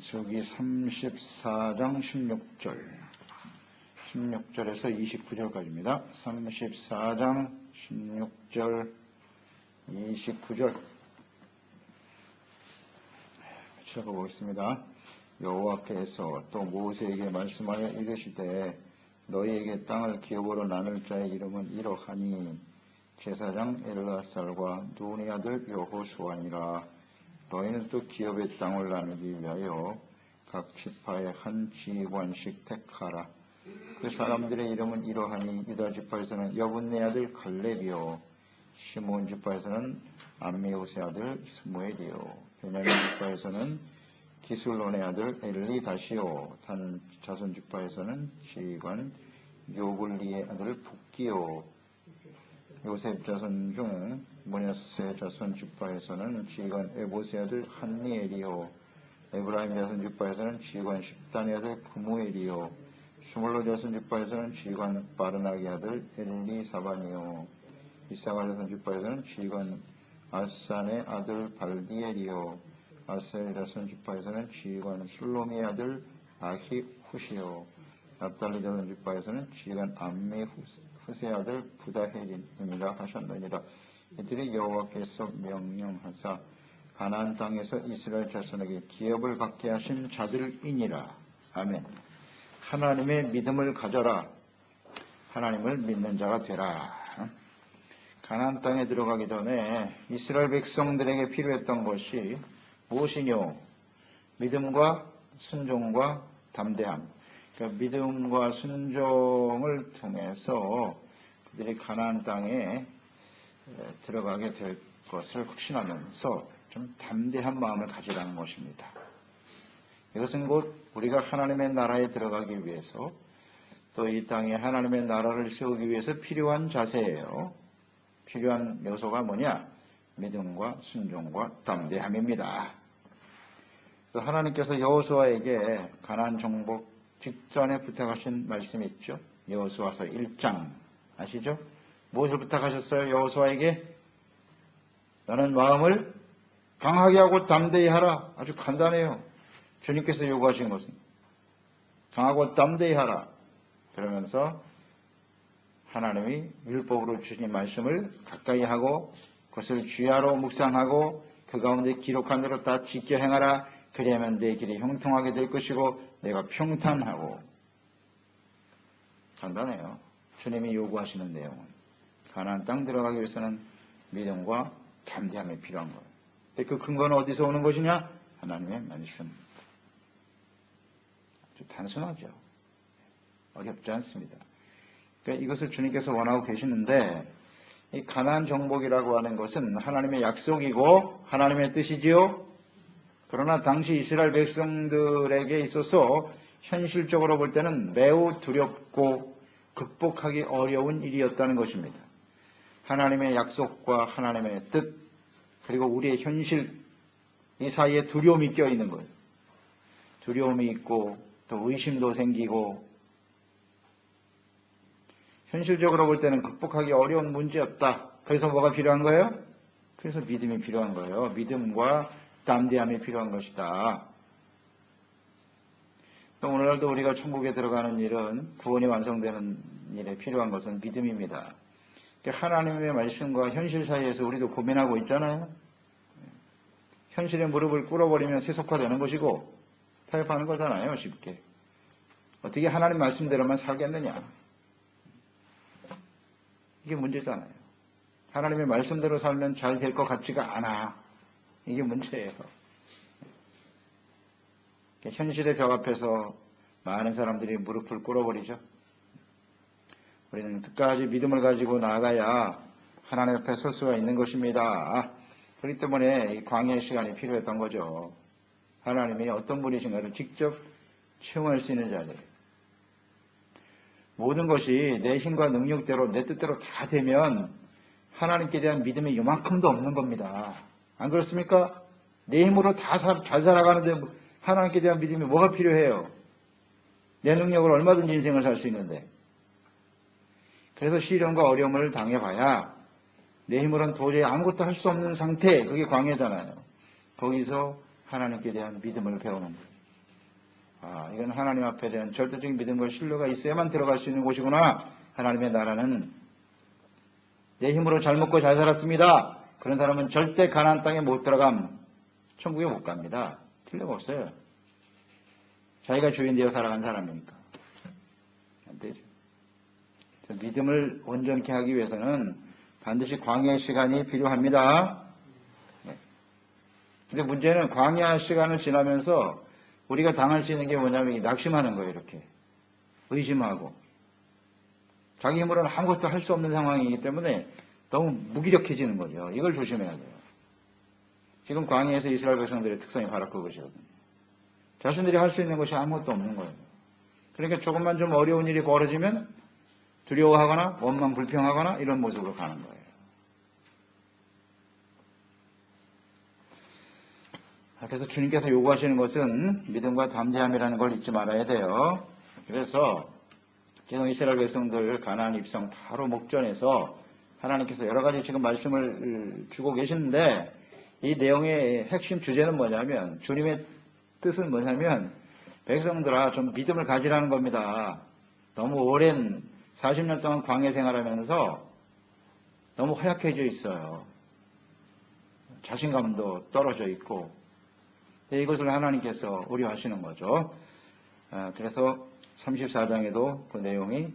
민수기 34장 16절에서 29절까지입니다. 34장 16절, 29절 읽어보겠습니다. 여호와께서 또 모세에게 말씀하여 이르시되 너희에게 땅을 기업으로 나눌 자의 이름은 이러하니 제사장 엘르아살과 눈의 아들 여호수아니라. 너희는 또 기업의 땅을 나누기 위하여 각 지파의 한 지휘관씩 택하라. 그 사람들의 이름은 이러하니 유다 지파에서는 여분네 아들 갈렙이요, 시몬 지파에서는 암미우스의 아들 스무엘이요, 베냐민 지파에서는 기술론의 아들 엘리다시요, 단 자손 지파에서는 지휘관 요블리의 아들 붓기요, 요셉 자손 중 모네세 자손 지파에서는 지휘관 에보스의 아들 한니엘이요, 에브라임 자손 지파에서는 지휘관 십단의 아들 구무엘이요, 스물로 자손 지파에서는 지휘관 바르나의 아들 엘리사반이요, 이사갈 자손 지파에서는 지휘관 아산의 아들 발디엘이요, 아셀 자손 지파에서는 지휘관 술로미의 아들 아히후시요, 납달리 자손 지파에서는 지휘관 암미후스의 아들 부다헬임이라 하셨느니라. 이들이 여호와께서 명령하사 가나안 땅에서 이스라엘 자손에게 기업을 받게 하신 자들이니라. 아멘. 하나님의 믿음을 가져라. 하나님을 믿는 자가 되라. 가나안 땅에 들어가기 전에 이스라엘 백성들에게 필요했던 것이 무엇이뇨? 믿음과 순종과 담대함. 그러니까 믿음과 순종을 통해서 그들이 가나안 땅에 들어가게 될 것을 확신하면서 좀 담대한 마음을 가지라는 것입니다. 이것은 곧 우리가 하나님의 나라에 들어가기 위해서 또 이 땅에 하나님의 나라를 세우기 위해서 필요한 자세예요. 필요한 요소가 뭐냐? 믿음과 순종과 담대함입니다. 그래서 하나님께서 여호수아에게 가나안 정복 직전에 부탁하신 말씀이 있죠. 여호수아서 1장 아시죠? 무엇을 부탁하셨어요? 여호수아에게 너는 마음을 강하게 하고 담대히 하라. 아주 간단해요. 주님께서 요구하신 것은 강하고 담대히 하라. 그러면서 하나님이 율법으로 주신 말씀을 가까이 하고 그것을 주야로 묵상하고 그 가운데 기록한 대로 다 지켜 행하라. 그리하면 내 길이 형통하게 될 것이고 내가 평탄하고. 간단해요. 주님이 요구하시는 내용은 가나안 땅 들어가기 위해서는 믿음과 담대함이 필요한 거예요. 그 근거는 어디서 오는 것이냐? 하나님의 말씀. 아주 단순하죠. 어렵지 않습니다. 그러니까 이것을 주님께서 원하고 계시는데 이 가나안 정복이라고 하는 것은 하나님의 약속이고 하나님의 뜻이지요. 그러나 당시 이스라엘 백성들에게 있어서 현실적으로 볼 때는 매우 두렵고 극복하기 어려운 일이었다는 것입니다. 하나님의 약속과 하나님의 뜻 그리고 우리의 현실 이 사이에 두려움이 껴있는 거예요. 두려움이 있고 또 의심도 생기고 현실적으로 볼 때는 극복하기 어려운 문제였다. 그래서 뭐가 필요한 거예요? 그래서 믿음이 필요한 거예요. 믿음과 담대함이 필요한 것이다. 또 오늘날도 우리가 천국에 들어가는 일은 구원이 완성되는 일에 필요한 것은 믿음입니다. 하나님의 말씀과 현실 사이에서 우리도 고민하고 있잖아요. 현실에 무릎을 꿇어버리면 세속화되는 것이고 타협하는 거잖아요. 쉽게. 어떻게 하나님 말씀대로만 살겠느냐. 이게 문제잖아요. 하나님의 말씀대로 살면 잘 될 것 같지가 않아. 이게 문제예요. 현실의 벽 앞에서 많은 사람들이 무릎을 꿇어버리죠. 우리는 끝까지 믿음을 가지고 나아가야 하나님 앞에 설 수가 있는 것입니다. 그렇기 때문에 이 광야의 시간이 필요했던 거죠. 하나님이 어떤 분이신가를 직접 체험할 수 있는 자들. 모든 것이 내 힘과 능력대로 내 뜻대로 다 되면 하나님께 대한 믿음이 요만큼도 없는 겁니다. 안 그렇습니까? 내 힘으로 다 잘 살아가는데 하나님께 대한 믿음이 뭐가 필요해요? 내 능력으로 얼마든지 인생을 살 수 있는데. 그래서 시련과 어려움을 당해봐야 내 힘으로는 도저히 아무것도 할 수 없는 상태, 그게 광야잖아요. 거기서 하나님께 대한 믿음을 배우는 거예요. 아, 이건 하나님 앞에 대한 절대적인 믿음과 신뢰가 있어야만 들어갈 수 있는 곳이구나. 하나님의 나라는 내 힘으로 잘 먹고 잘 살았습니다. 그런 사람은 절대 가나안 땅에 못 들어감. 천국에 못 갑니다. 틀림없어요. 자기가 주인 되어 살아간 사람이니까. 안 되죠. 믿음을 온전케 하기 위해서는 반드시 광야의 시간이 필요합니다. 근데 문제는 광야 시간을 지나면서 우리가 당할 수 있는 게 뭐냐면 낙심하는 거예요. 이렇게 의심하고 자기 힘으로는 아무것도 할 수 없는 상황이기 때문에 너무 무기력해지는 거죠. 이걸 조심해야 돼요. 지금 광야에서 이스라엘 백성들의 특성이 바로 그것이거든요. 자신들이 할 수 있는 것이 아무것도 없는 거예요. 그러니까 조금만 좀 어려운 일이 벌어지면 두려워하거나 원망 불평하거나 이런 모습으로 가는 거예요. 그래서 주님께서 요구하시는 것은 믿음과 담대함이라는 걸 잊지 말아야 돼요. 그래서 지금 이스라엘 백성들 가나안 입성 바로 목전에서 하나님께서 여러 가지 지금 말씀을 주고 계시는데 이 내용의 핵심 주제는 뭐냐면 주님의 뜻은 뭐냐면 백성들아 좀 믿음을 가지라는 겁니다. 너무 오랜 40년 동안 광야 생활하면서 너무 허약해져 있어요. 자신감도 떨어져 있고 이것을 하나님께서 우려하시는 거죠. 그래서 34장에도 그 내용이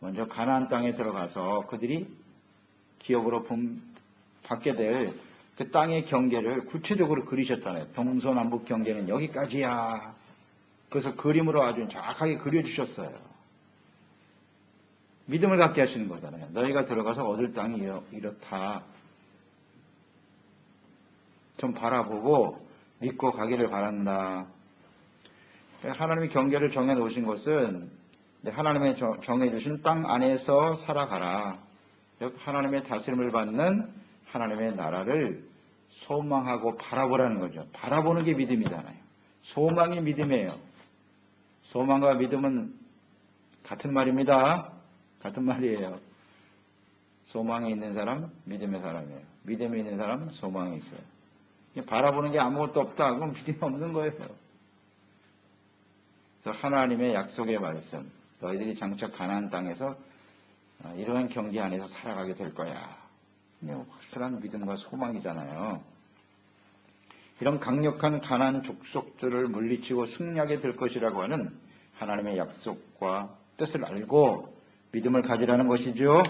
먼저 가나안 땅에 들어가서 그들이 기업으로 받게 될 그 땅의 경계를 구체적으로 그리셨잖아요. 동서남북 경계는 여기까지야. 그래서 그림으로 아주 정확하게 그려주셨어요. 믿음을 갖게 하시는 거잖아요. 너희가 들어가서 얻을 땅이 이렇다. 좀 바라보고 믿고 가기를 바란다. 하나님의 경계를 정해놓으신 것은 하나님의 정해주신 땅 안에서 살아가라. 하나님의 다스림을 받는 하나님의 나라를 소망하고 바라보라는 거죠. 바라보는 게 믿음이잖아요. 소망이 믿음이에요. 소망과 믿음은 같은 말입니다. 같은 말이에요. 소망이 있는 사람, 믿음의 사람이에요. 믿음이 있는 사람, 소망이 있어요. 바라보는 게 아무것도 없다. 그럼 믿음이 없는 거예요. 그래서 하나님의 약속의 말씀, 너희들이 장차 가나안 땅에서 이러한 경계 안에서 살아가게 될 거야. 확실한 믿음과 소망이잖아요. 이런 강력한 가나안 족속들을 물리치고 승리하게 될 것이라고 하는 하나님의 약속과 뜻을 알고 믿음을 가지라는 것이죠.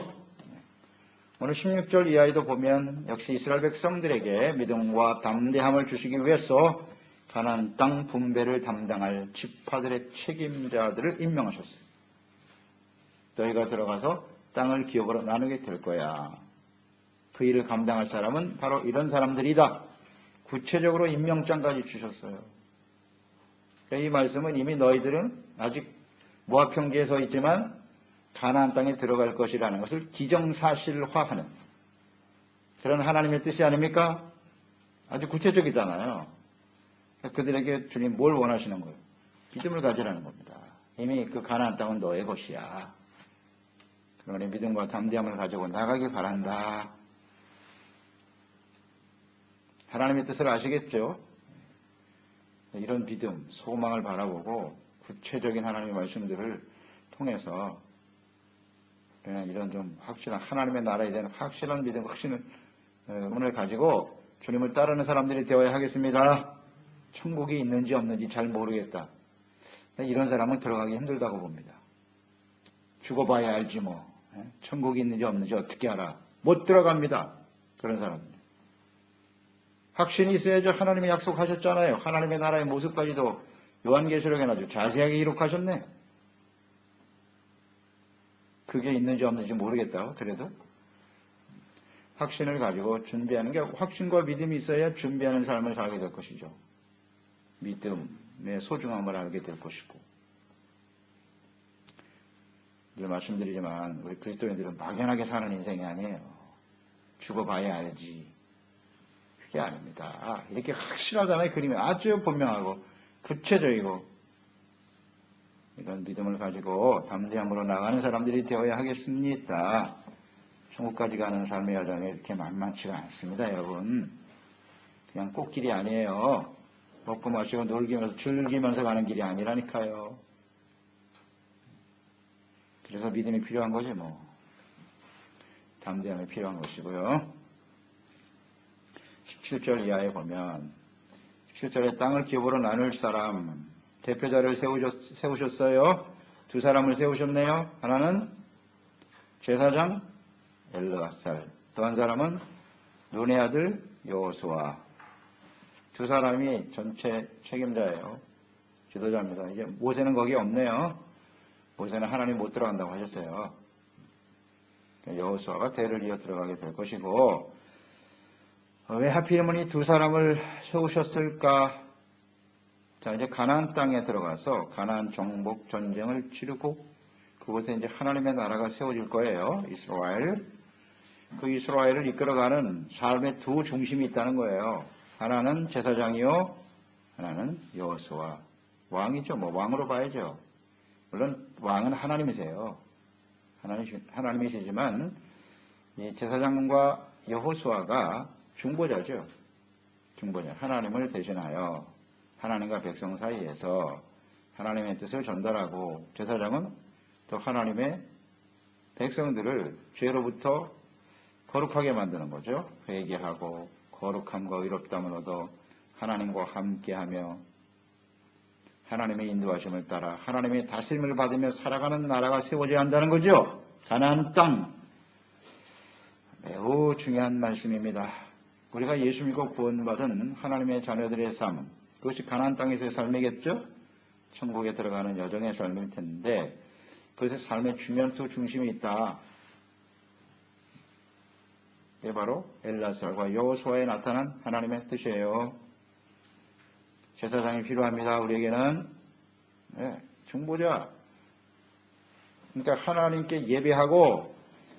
오늘 16절 이하에도 보면 역시 이스라엘 백성들에게 믿음과 담대함을 주시기 위해서 가나안 땅 분배를 담당할 지파들의 책임자들을 임명하셨어요. 너희가 들어가서 땅을 기업으로 나누게 될 거야. 그 일을 감당할 사람은 바로 이런 사람들이다. 구체적으로 임명장까지 주셨어요. 이 말씀은 이미 너희들은 아직 모압 평지에 서 있지만 가나안 땅에 들어갈 것이라는 것을 기정사실화하는 그런 하나님의 뜻이 아닙니까? 아주 구체적이잖아요. 그들에게 주님 뭘 원하시는 거예요? 믿음을 가지라는 겁니다. 이미 그 가나안 땅은 너의 것이야. 그러니 믿음과 담대함을 가지고 나가길 바란다. 하나님의 뜻을 아시겠죠? 이런 믿음, 소망을 바라보고 구체적인 하나님의 말씀들을 통해서 이런 좀 확실한 하나님의 나라에 대한 확실한 믿음, 확신을 오늘 가지고 주님을 따르는 사람들이 되어야 하겠습니다. 천국이 있는지 없는지 잘 모르겠다. 이런 사람은 들어가기 힘들다고 봅니다. 죽어봐야 알지 뭐. 천국이 있는지 없는지 어떻게 알아. 못 들어갑니다. 그런 사람들. 확신이 있어야죠. 하나님이 약속하셨잖아요. 하나님의 나라의 모습까지도 요한계시록에 아주 자세하게 기록하셨네. 그게 있는지 없는지 모르겠다. 그래도 확신을 가지고 준비하는 게 확신과 믿음이 있어야 준비하는 삶을 살게 될 것이죠. 믿음의 소중함을 알게 될 것이고. 늘 말씀드리지만 우리 그리스도인들은 막연하게 사는 인생이 아니에요. 죽어봐야 알지. 그게 아닙니다. 이렇게 확실하잖아요. 그림이 아주 분명하고 구체적이고 이런 믿음을 가지고 담대함으로 나가는 사람들이 되어야 하겠습니다. 천국까지 가는 삶의 여정이 이렇게 만만치가 않습니다. 여러분. 그냥 꽃길이 아니에요. 먹고 마시고 놀기면서 즐기면서 가는 길이 아니라니까요. 그래서 믿음이 필요한 거지 뭐. 담대함이 필요한 것이고요. 17절 이하에 보면 17절에 땅을 기업으로 나눌 사람 대표자를 세우셨어요. 두 사람을 세우셨네요. 하나는 제사장 엘르아살, 또 한 사람은 눈의 아들 여호수아. 두 사람이 전체 책임자예요. 지도자입니다. 이제 모세는 거기 없네요. 모세는 하나님 못 들어간다고 하셨어요. 여호수아가 대를 이어 들어가게 될 것이고, 왜 하필이면 이 두 사람을 세우셨을까? 자, 이제 가나안 땅에 들어가서 가나안 정복 전쟁을 치르고 그곳에 이제 하나님의 나라가 세워질 거예요. 이스라엘. 그 이스라엘을 이끌어가는 삶의 두 중심이 있다는 거예요. 하나는 제사장이요, 하나는 여호수아. 왕이죠. 뭐 왕으로 봐야죠. 물론 왕은 하나님이세요. 하나님이시지만 이 제사장과 여호수아가 중보자죠. 중보자. 하나님을 대신하여 하나님과 백성 사이에서 하나님의 뜻을 전달하고, 제사장은 또 하나님의 백성들을 죄로부터 거룩하게 만드는 거죠. 회개하고 거룩함과 의롭다함을 얻어 하나님과 함께하며 하나님의 인도하심을 따라 하나님의 다스림을 받으며 살아가는 나라가 세워져야 한다는 거죠. 가나안 땅. 매우 중요한 말씀입니다. 우리가 예수 믿고 구원받은 하나님의 자녀들의 삶, 그것이 가나안 땅에서의 삶이겠죠. 천국에 들어가는 여정의 삶일 텐데 그것의 삶의 중요한 두 중심이 있다. 이게 바로 엘라살과 여호수아에 나타난 하나님의 뜻이에요. 제사장이 필요합니다. 우리에게는 중보자. 그러니까 하나님께 예배하고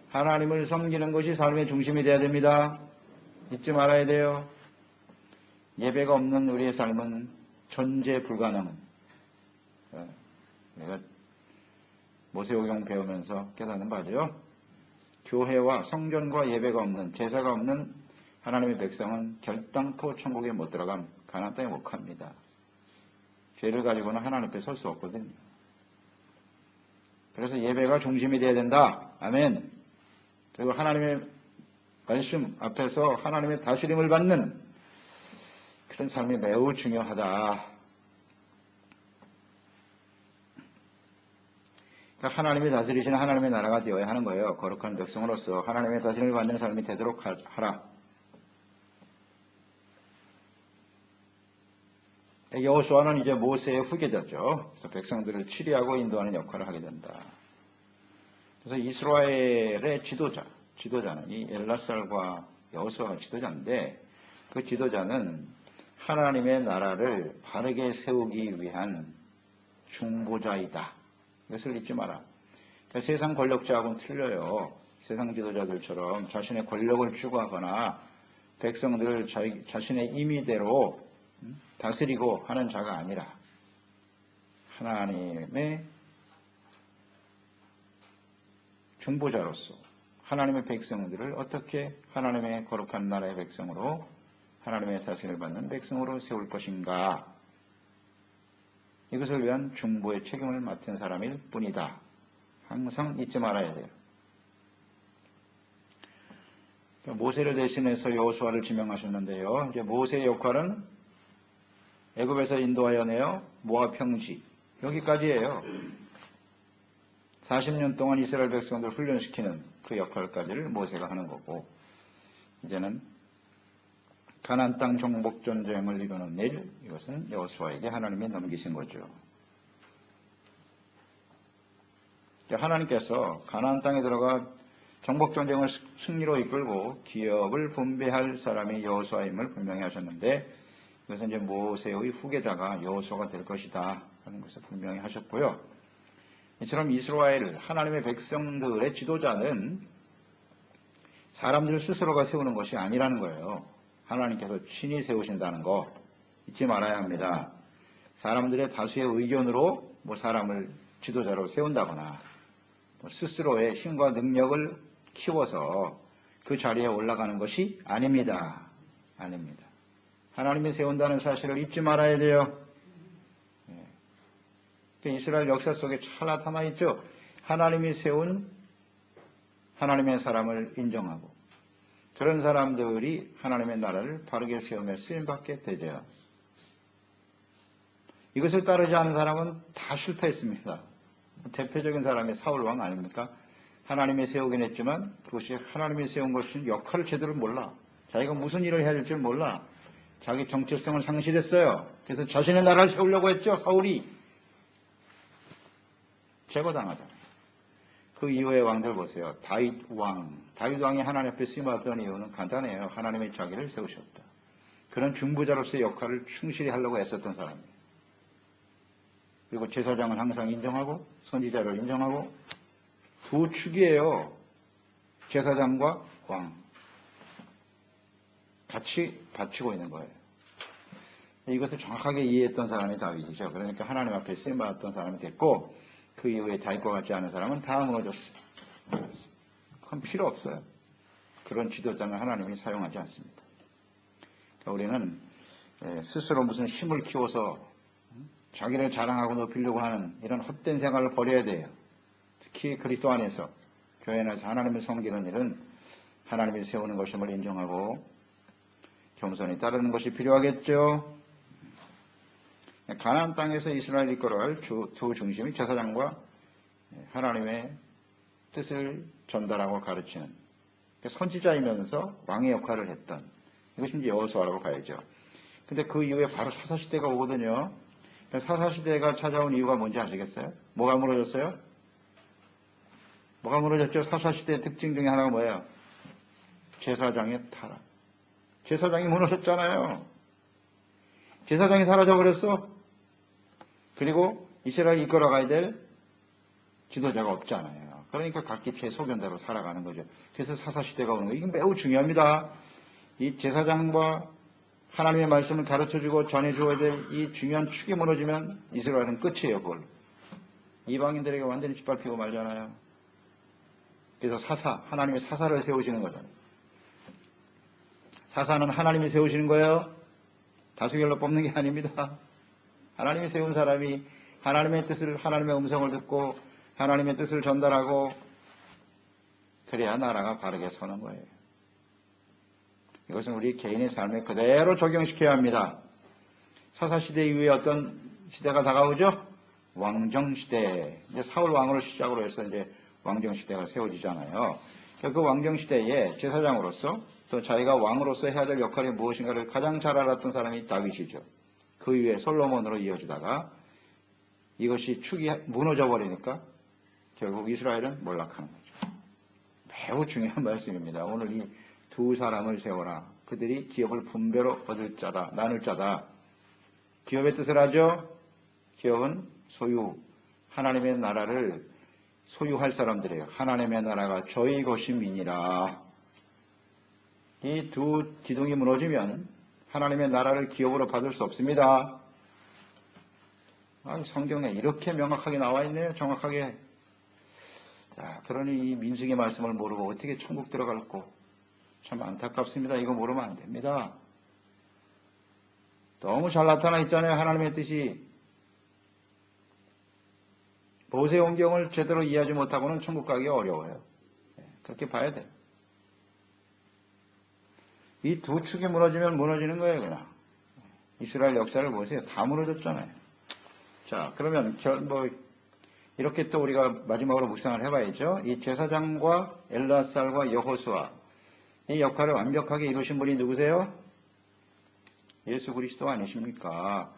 하나님을 섬기는 것이 삶의 중심이 되어야 됩니다. 잊지 말아야 돼요. 예배가 없는 우리의 삶은 존재 불가능. 내가 모세오경 배우면서 깨닫는 바죠. 교회와 성전과 예배가 없는, 제사가 없는 하나님의 백성은 결단코 천국에 못 들어감, 가나안 땅에 못 갑니다. 죄를 가지고는 하나님 앞에 설 수 없거든요. 그래서 예배가 중심이 되어야 된다. 아멘. 그리고 하나님의 말씀 앞에서 하나님의 다스림을 받는 그런 삶이 매우 중요하다. 그러니까 하나님이 다스리시는 하나님의 나라가 되어야 하는 거예요. 거룩한 백성으로서 하나님의 다스림을 받는 삶이 되도록 하라. 여호수아는 이제 모세의 후계자죠. 그래서 백성들을 치리하고 인도하는 역할을 하게 된다. 그래서 이스라엘의 지도자는 이 엘라살과 여호수아가 지도자인데, 그 지도자는 하나님의 나라를 바르게 세우기 위한 중보자이다. 이것을 잊지 마라. 그러니까 세상 권력자하고는 틀려요. 세상 지도자들처럼 자신의 권력을 추구하거나 백성들을 자신의 임의대로 다스리고 하는 자가 아니라 하나님의 중보자로서 하나님의 백성들을 어떻게 하나님의 거룩한 나라의 백성으로, 하나님의 다스림을 받는 백성으로 세울 것인가, 이것을 위한 중보의 책임을 맡은 사람일 뿐이다. 항상 잊지 말아야 돼요. 모세를 대신해서 여호수아를 지명하셨는데요. 이제 모세의 역할은 애굽에서 인도하여 내어 모압 평지, 여기까지예요. 40년 동안 이스라엘 백성들을 훈련시키는 그 역할까지를 모세가 하는 거고, 이제는 가나안 땅 정복 전쟁을 이루는 일, 이것은 여호수아에게 하나님이 넘기신 거죠. 하나님께서 가나안 땅에 들어가 정복 전쟁을 승리로 이끌고 기업을 분배할 사람이 여호수아임을 분명히 하셨는데, 이것은 이제 모세의 후계자가 여호수아가 될 것이다 하는 것을 분명히 하셨고요. 이처럼 이스라엘 하나님의 백성들의 지도자는 사람들 스스로가 세우는 것이 아니라는 거예요. 하나님께서 친히 세우신다는 거 잊지 말아야 합니다. 사람들의 다수의 의견으로 사람을 지도자로 세운다거나 스스로의 힘과 능력을 키워서 그 자리에 올라가는 것이 아닙니다. 아닙니다. 하나님이 세운다는 사실을 잊지 말아야 돼요. 이스라엘 역사 속에 잘 나타나 있죠. 하나님이 세운 하나님의 사람을 인정하고 그런 사람들이 하나님의 나라를 바르게 세우며 쓰임받게 되죠. 이것을 따르지 않은 사람은 다 실패했습니다. 대표적인 사람이 사울왕 아닙니까? 하나님이 세우긴 했지만 그것이 하나님이 세운 것이 역할을 제대로 몰라. 자기가 무슨 일을 해야 될지 몰라. 자기 정체성을 상실했어요. 그래서 자신의 나라를 세우려고 했죠. 사울이. 제거당하다. 그 이후의 왕들 보세요. 다윗 왕이 하나님 앞에 쓰임받았던 이유는 간단해요. 하나님의 자기를 세우셨다. 그런 중보자로서의 역할을 충실히 하려고 애썼던 사람이에요. 그리고 제사장을 항상 인정하고 선지자를 인정하고 두 축이에요. 제사장과 왕. 같이 바치고 있는 거예요. 이것을 정확하게 이해했던 사람이 다윗이죠. 그러니까 하나님 앞에 쓰임받았던 사람이 됐고 그 이후에 다윗과 같지 않은 사람은 다 무너졌어요. 그건 필요 없어요. 그런 지도자는 하나님이 사용하지 않습니다. 그러니까 우리는 스스로 무슨 힘을 키워서 자기를 자랑하고 높이려고 하는 이런 헛된 생활을 버려야 돼요. 특히 그리스도 안에서 교회 안에서 하나님을 섬기는 일은 하나님이 세우는 것임을 인정하고 겸손히 따르는 것이 필요하겠죠. 가나안 땅에서 이스라엘 이끌어갈 두 중심이 제사장과 하나님의 뜻을 전달하고 가르치는 선지자이면서 왕의 역할을 했던 이것이 이제 여호수아라고 봐야죠. 근데 그 이후에 바로 사사시대가 오거든요. 사사시대가 찾아온 이유가 뭔지 아시겠어요? 뭐가 무너졌어요? 뭐가 무너졌죠? 사사시대의 특징 중에 하나가 뭐예요? 제사장의 타락. 제사장이 무너졌잖아요. 제사장이 사라져버렸어. 그리고 이스라엘 이끌어가야 될 지도자가 없잖아요. 그러니까 각기 제 소견대로 살아가는 거죠. 그래서 사사시대가 오는 거예요. 이게 매우 중요합니다. 이 제사장과 하나님의 말씀을 가르쳐주고 전해줘야 될 이 중요한 축이 무너지면 이스라엘은 끝이에요. 그걸로. 이방인들에게 완전히 짓밟히고 말잖아요. 그래서 하나님의 사사를 세우시는 거잖아요. 사사는 하나님이 세우시는 거예요. 다수결로 뽑는 게 아닙니다. 하나님이 세운 사람이 하나님의 뜻을, 하나님의 음성을 듣고 하나님의 뜻을 전달하고 그래야 나라가 바르게 서는 거예요. 이것은 우리 개인의 삶에 그대로 적용시켜야 합니다. 사사시대 이후에 어떤 시대가 다가오죠? 왕정시대. 이제 사울 왕으로 시작으로 해서 이제 왕정시대가 세워지잖아요. 그 왕정시대에 제사장으로서 또 자기가 왕으로서 해야 될 역할이 무엇인가를 가장 잘 알았던 사람이 다윗이죠. 그 이후에 솔로몬으로 이어지다가 이것이 축이 무너져 버리니까 결국 이스라엘은 몰락하는 거죠. 매우 중요한 말씀입니다. 오늘 이 두 사람을 세워라. 그들이 기업을 분배로 얻을 자다. 나눌 자다. 기업의 뜻을 하죠. 기업은 소유. 하나님의 나라를 소유할 사람들이에요. 하나님의 나라가 저희 것임이니라. 이 두 기둥이 무너지면 하나님의 나라를 기업으로 받을 수 없습니다. 성경에 이렇게 명확하게 나와 있네요. 정확하게. 그러니 이 민수기 말씀을 모르고 어떻게 천국 들어갈고 참 안타깝습니다. 이거 모르면 안 됩니다. 너무 잘 나타나 있잖아요. 하나님의 뜻이. 모세오경을 제대로 이해하지 못하고는 천국 가기 어려워요. 그렇게 봐야 돼요. 이 두 축이 무너지면 무너지는 거예요. 그냥. 이스라엘 역사를 보세요. 다 무너졌잖아요. 자, 그러면 이렇게 또 우리가 마지막으로 묵상을 해봐야죠. 이 제사장과 엘라살과 여호수아 이 역할을 완벽하게 이루신 분이 누구세요? 예수 그리스도 아니십니까?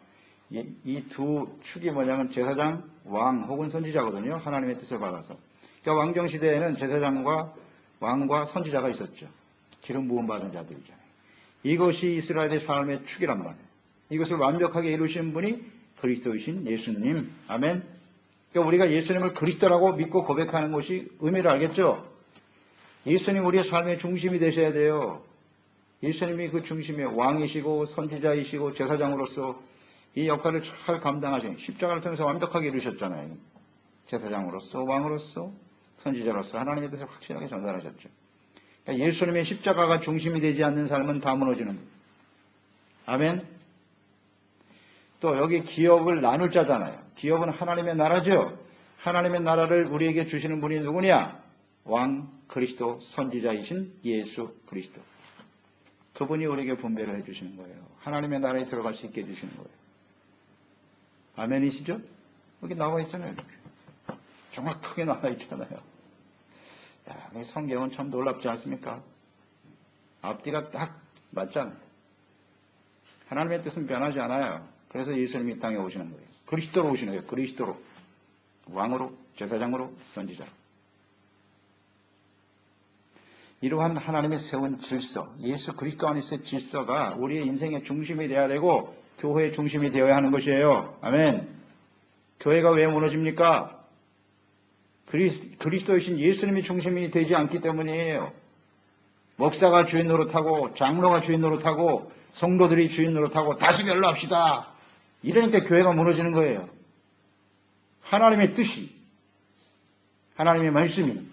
이 두 축이 뭐냐면 제사장, 왕 혹은 선지자거든요. 하나님의 뜻을 받아서. 그러니까 왕정시대에는 제사장과 왕과 선지자가 있었죠. 기름 부음 받은 자들이잖아요. 이것이 이스라엘의 삶의 축이란 말이에요. 이것을 완벽하게 이루신 분이 그리스도이신 예수님. 아멘. 그러니까 우리가 예수님을 그리스도라고 믿고 고백하는 것이 의미를 알겠죠? 예수님 우리의 삶의 중심이 되셔야 돼요. 예수님이 그 중심의 왕이시고 선지자이시고 제사장으로서 이 역할을 잘 감당하신 십자가를 통해서 완벽하게 이루셨잖아요. 제사장으로서 왕으로서 선지자로서 하나님의 뜻을 확실하게 전달하셨죠. 그러니까 예수님의 십자가가 중심이 되지 않는 삶은 다 무너지는 거예요. 아멘. 또 여기 기업을 나눌 자잖아요. 기업은 하나님의 나라죠. 하나님의 나라를 우리에게 주시는 분이 누구냐? 왕 그리스도 선지자이신 예수 그리스도. 그분이 우리에게 분배를 해주시는 거예요. 하나님의 나라에 들어갈 수 있게 해주시는 거예요. 아멘이시죠? 여기 나와 있잖아요. 정확하게 나와 있잖아요. 야, 성경은 참 놀랍지 않습니까? 앞뒤가 딱 맞잖아요. 하나님의 뜻은 변하지 않아요. 그래서 예수님이 이 땅에 오시는 거예요. 그리스도로 오시는 거예요. 그리스도로. 왕으로, 제사장으로, 선지자로. 이러한 하나님의 세운 질서, 예수 그리스도 안에서의 질서가 우리의 인생의 중심이 되어야 되고 교회의 중심이 되어야 하는 것이에요. 아멘. 교회가 왜 무너집니까? 그리스도이신 예수님이 중심이 되지 않기 때문이에요. 목사가 주인 노릇하고 장로가 주인 노릇하고 성도들이 주인 노릇하고 다수결로 합시다. 이러니까 교회가 무너지는 거예요. 하나님의 뜻이, 하나님의 말씀이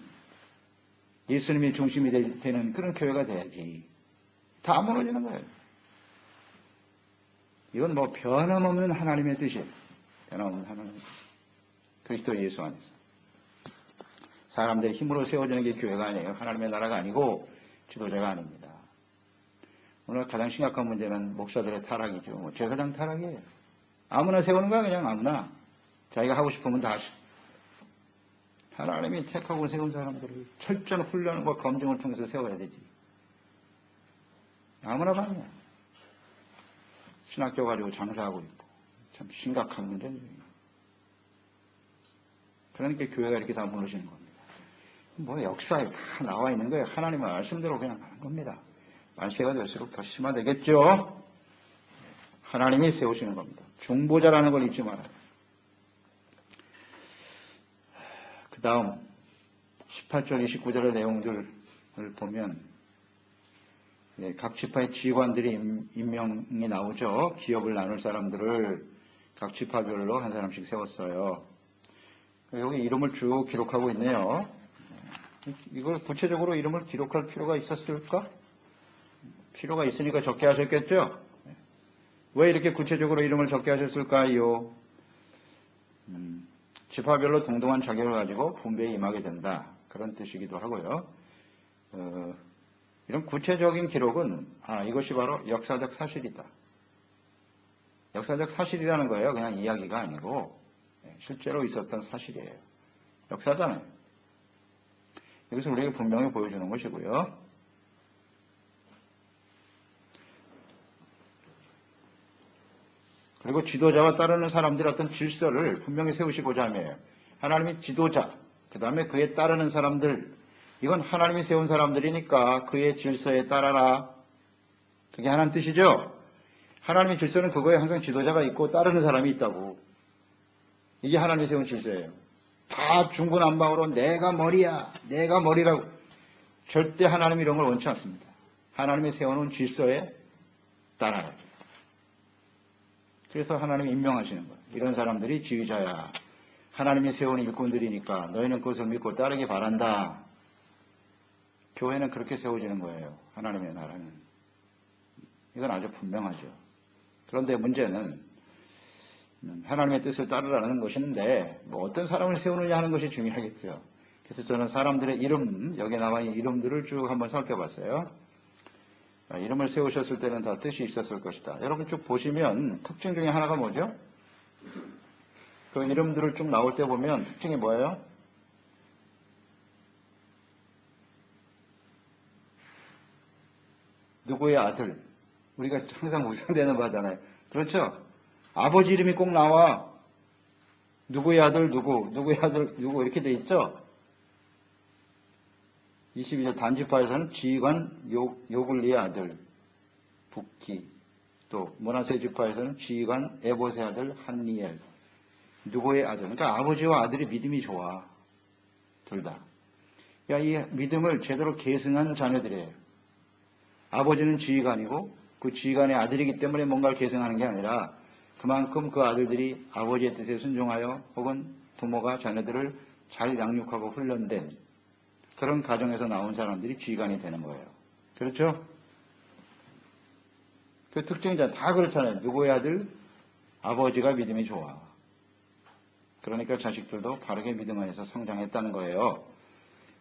예수님이 중심이 되는 그런 교회가 돼야지. 다 무너지는 거예요. 이건 뭐 변함없는 하나님의 뜻이에요. 변함없는 하나님의 뜻. 그리스도 예수 안에서. 사람들의 힘으로 세워지는 게 교회가 아니에요. 하나님의 나라가 아니고 지도자가 아닙니다. 오늘 가장 심각한 문제는 목사들의 타락이죠. 뭐 제사장 타락이에요. 아무나 세우는 거야. 그냥 아무나. 자기가 하고 싶으면 다 하죠. 하나님이 택하고 세운 사람들을 철저한 훈련과 검증을 통해서 세워야 되지. 아무나 반이야. 신학교 가지고 장사하고 있고. 참 심각한 문제죠. 그러니까 교회가 이렇게 다 무너지는 겁니다. 뭐 역사에 다 나와 있는 거예요. 하나님의 말씀대로 그냥 하는 겁니다. 만세가 될수록 더 심화되겠죠. 하나님이 세우시는 겁니다. 중보자라는 걸 잊지 말아요. 그 다음 18절 29절의 내용들을 보면 각 지파의 지휘관들이 임명이 나오죠. 기업을 나눌 사람들을 각 지파별로 한 사람씩 세웠어요. 여기 이름을 쭉 기록하고 있네요. 이걸 구체적으로 이름을 기록할 필요가 있었을까? 필요가 있으니까 적게 하셨겠죠? 왜 이렇게 구체적으로 이름을 적게 하셨을까요? 지파별로 동등한 자격을 가지고 분배에 임하게 된다. 그런 뜻이기도 하고요. 이런 구체적인 기록은 이것이 바로 역사적 사실이다. 역사적 사실이라는 거예요. 그냥 이야기가 아니고 실제로 있었던 사실이에요. 역사잖아요. 이것을 우리에게 분명히 보여주는 것이고요. 그리고 지도자와 따르는 사람들의 어떤 질서를 분명히 세우시고자 하며 하나님이 지도자, 그 다음에 그에 따르는 사람들, 이건 하나님이 세운 사람들이니까 그의 질서에 따라라. 그게 하나님 뜻이죠. 하나님의 질서는 그거에 항상 지도자가 있고 따르는 사람이 있다고. 이게 하나님이 세운 질서예요. 다 중구난방으로 내가 머리야, 내가 머리라고. 절대 하나님이 이런 걸 원치 않습니다. 하나님이 세워놓은 질서에 따라야. 그래서 하나님이 임명하시는 거예요. 이런 사람들이 지휘자야. 하나님이 세운 일꾼들이니까 너희는 그것을 믿고 따르기 바란다. 교회는 그렇게 세워지는 거예요. 하나님의 나라는. 이건 아주 분명하죠. 그런데 문제는 하나님의 뜻을 따르라는 것인데 뭐 어떤 사람을 세우느냐 하는 것이 중요하겠죠. 그래서 저는 사람들의 이름, 여기 나와 있는 이름들을 쭉 한번 살펴봤어요. 이름을 세우셨을 때는 다 뜻이 있었을 것이다. 여러분 쭉 보시면 특징 중에 하나가 뭐죠? 그 이름들을 쭉 나올 때 보면 특징이 뭐예요? 누구의 아들. 우리가 항상 묵상되는 바잖아요. 그렇죠? 아버지 이름이 꼭 나와. 누구의 아들 누구, 누구의 아들 누구 이렇게 돼 있죠? 22절 단지파에서는 지휘관 요글리의 아들 북기, 또 므낫세 지파에서는 지휘관 에봇의 아들 한니엘. 누구의 아들? 그러니까 아버지와 아들이 믿음이 좋아. 둘 다. 이 믿음을 제대로 계승한 자녀들이에요. 아버지는 지휘관이고 그 지휘관의 아들이기 때문에 뭔가를 계승하는 게 아니라 그만큼 그 아들들이 아버지의 뜻에 순종하여 혹은 부모가 자녀들을 잘 양육하고 훈련된 그런 가정에서 나온 사람들이 지휘관이 되는 거예요. 그렇죠? 그 특징이잖아요. 다 그렇잖아요. 누구의 아들? 아버지가 믿음이 좋아. 그러니까 자식들도 바르게 믿음 안에서 성장했다는 거예요.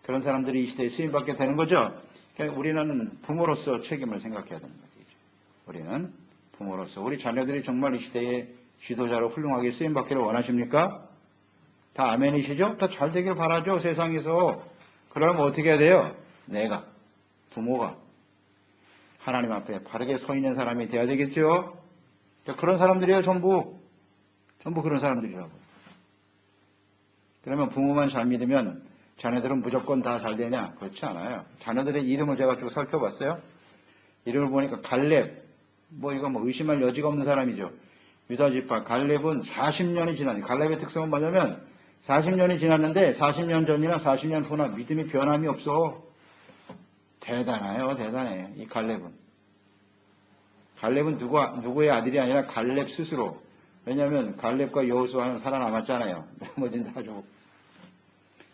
그런 사람들이 이 시대에 쓰임받게 되는 거죠. 그러니까 우리는 부모로서 책임을 생각해야 되는 거죠. 우리는 부모로서 우리 자녀들이 정말 이 시대에 지도자로 훌륭하게 쓰임받기를 원하십니까? 다 아멘이시죠? 다 잘 되길 바라죠, 세상에서. 그러면 어떻게 해야 돼요? 내가, 부모가 하나님 앞에 바르게 서 있는 사람이 돼야 되겠죠? 그런 사람들이에요, 전부. 전부 그런 사람들이라고. 그러면 부모만 잘 믿으면 자녀들은 무조건 다 잘 되냐? 그렇지 않아요. 자녀들의 이름을 제가 쭉 살펴봤어요. 이름을 보니까 갈렙, 이거 의심할 여지가 없는 사람이죠. 유다지파 갈렙은 40년이 지났는데, 갈렙의 특성은 뭐냐면 40년이 지났는데 40년 전이나 40년 후나 믿음이 변함이 없어. 대단해요, 대단해. 이 갈렙은. 갈렙은 누구의 아들이 아니라 갈렙 스스로. 왜냐하면 갈렙과 여호수아는 살아남았잖아요. 나머지는 다 죽고.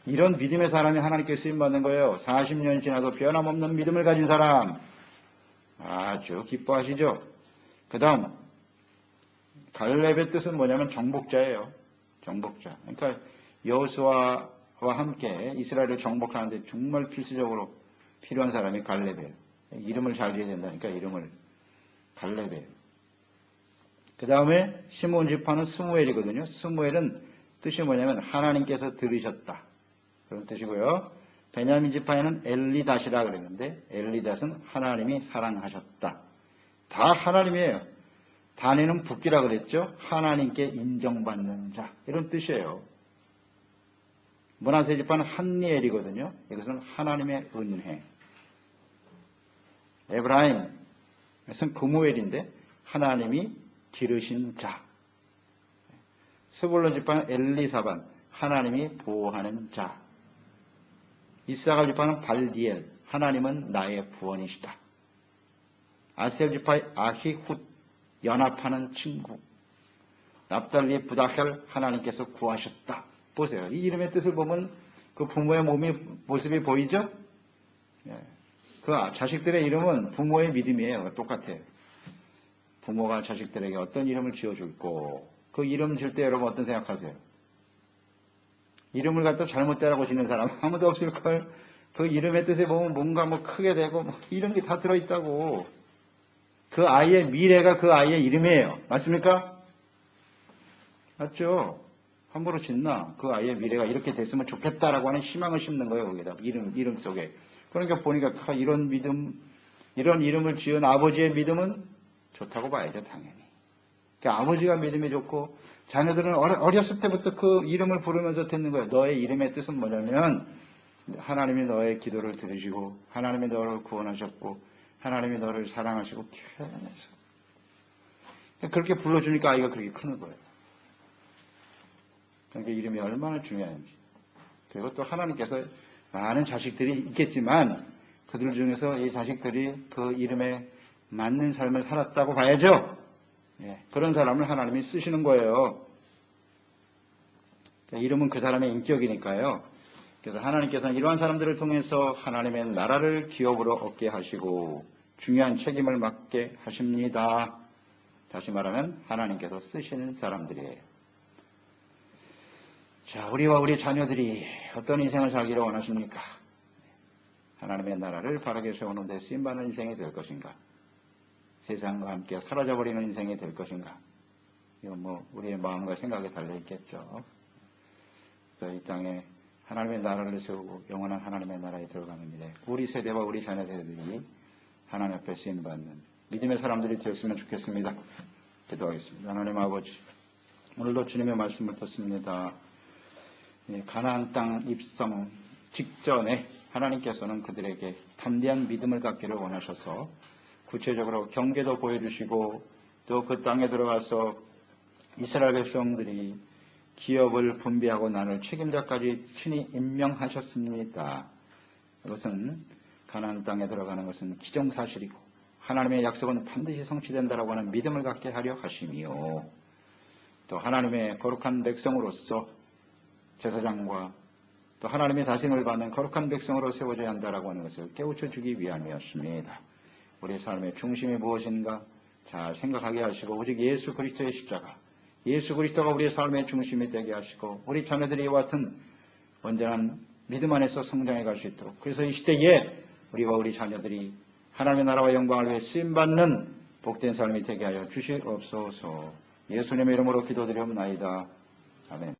이런 믿음의 사람이 하나님께 쓰임받는 거예요. 40년이 지나도 변함없는 믿음을 가진 사람. 아주 기뻐하시죠. 그 다음 갈렙의 뜻은 뭐냐면 정복자예요. 정복자. 그러니까 여호수아와 함께 이스라엘을 정복하는데 정말 필수적으로 필요한 사람이 갈렙이에요. 이름을 잘 지어야 된다니까 이름을. 갈렙이에요. 그 다음에 시몬 지파는 스무엘이거든요. 스무엘은 뜻이 뭐냐면 하나님께서 들으셨다. 그런 뜻이고요. 베냐민 지파에는 엘리닷이라 그랬는데 엘리닷은 하나님이 사랑하셨다. 다 하나님이에요. 다니는 북기라 그랬죠. 하나님께 인정받는 자. 이런 뜻이에요. 므낫세 지파는 한니엘이거든요. 이것은 하나님의 은혜. 에브라임, 이것은 그무엘인데 하나님이 기르신 자. 스불론 지파는 엘리사반, 하나님이 보호하는 자. 이사갈 지파는 발디엘, 하나님은 나의 구원이시다. 아셀 지파의 아히훗, 연합하는 친구. 납달리의 부다헬, 하나님께서 구하셨다. 보세요. 이 이름의 뜻을 보면 그 부모의 모습이 보이죠? 그 자식들의 이름은 부모의 믿음이에요. 똑같아요. 부모가 자식들에게 어떤 이름을 지어줄고 그 이름 질 때 여러분 어떤 생각하세요? 이름을 갖다 잘못되라고 짓는 사람 아무도 없을걸. 그 이름의 뜻에 보면 뭔가 크게 되고 이런 게 다 들어있다고. 그 아이의 미래가 그 아이의 이름이에요. 맞습니까? 맞죠? 함부로 짓나? 그 아이의 미래가 이렇게 됐으면 좋겠다라고 하는 희망을 심는 거예요. 거기다 이름 속에. 그러니까 보니까 이런 믿음, 이런 이름을 지은 아버지의 믿음은 좋다고 봐야죠, 당연히. 그러니까 아버지가 믿음이 좋고 자녀들은 어렸을 때부터 그 이름을 부르면서 듣는 거예요. 너의 이름의 뜻은 뭐냐면 하나님이 너의 기도를 들으시고 하나님이 너를 구원하셨고 하나님이 너를 사랑하시고 계속 그렇게 불러주니까 아이가 그렇게 크는 거예요. 그러니까 이름이 얼마나 중요한지. 그리고 또 하나님께서 많은 자식들이 있겠지만 그들 중에서 이 자식들이 그 이름에 맞는 삶을 살았다고 봐야죠. 그런 사람을 하나님이 쓰시는 거예요. 이름은 그 사람의 인격이니까요. 그래서 하나님께서는 이러한 사람들을 통해서 하나님의 나라를 기업으로 얻게 하시고 중요한 책임을 맡게 하십니다. 다시 말하면 하나님께서 쓰시는 사람들이에요. 자, 우리와 우리 자녀들이 어떤 인생을 살기를 원하십니까? 하나님의 나라를 바르게 세우는 데 쓰임받는 인생이 될 것인가? 세상과 함께 사라져버리는 인생이 될 것인가? 이건 우리의 마음과 생각에 달려있겠죠. 그래서 이 땅에 하나님의 나라를 세우고 영원한 하나님의 나라에 들어가는 일에 우리 세대와 우리 자녀들이 하나님 앞에 쓰임받는 믿음의 사람들이 되었으면 좋겠습니다. 기도하겠습니다. 하나님 아버지, 오늘도 주님의 말씀을 듣습니다. 가나안 땅 입성 직전에 하나님께서는 그들에게 담대한 믿음을 갖기를 원하셔서 구체적으로 경계도 보여주시고 또 그 땅에 들어가서 이스라엘 백성들이 기업을 분배하고 나눌 책임자까지 친히 임명하셨습니다. 이것은 가나안 땅에 들어가는 것은 기정사실이고 하나님의 약속은 반드시 성취된다라고 하는 믿음을 갖게 하려 하심이요. 또 하나님의 거룩한 백성으로서 제사장과 또 하나님의 다스림을 받는 거룩한 백성으로 세워져야 한다라고 하는 것을 깨우쳐 주기 위함이었습니다. 우리의 삶의 중심이 무엇인가, 잘 생각하게 하시고 오직 예수 그리스도의 십자가, 예수 그리스도가 우리의 삶의 중심이 되게 하시고 우리 자녀들이 이와 같은 온전한 믿음 안에서 성장해 갈 수 있도록, 그래서 이 시대에 우리와 우리 자녀들이 하나님의 나라와 영광을 위해 쓰임받는 복된 삶이 되게 하여 주시옵소서. 예수님의 이름으로 기도드리옵나이다. 아멘.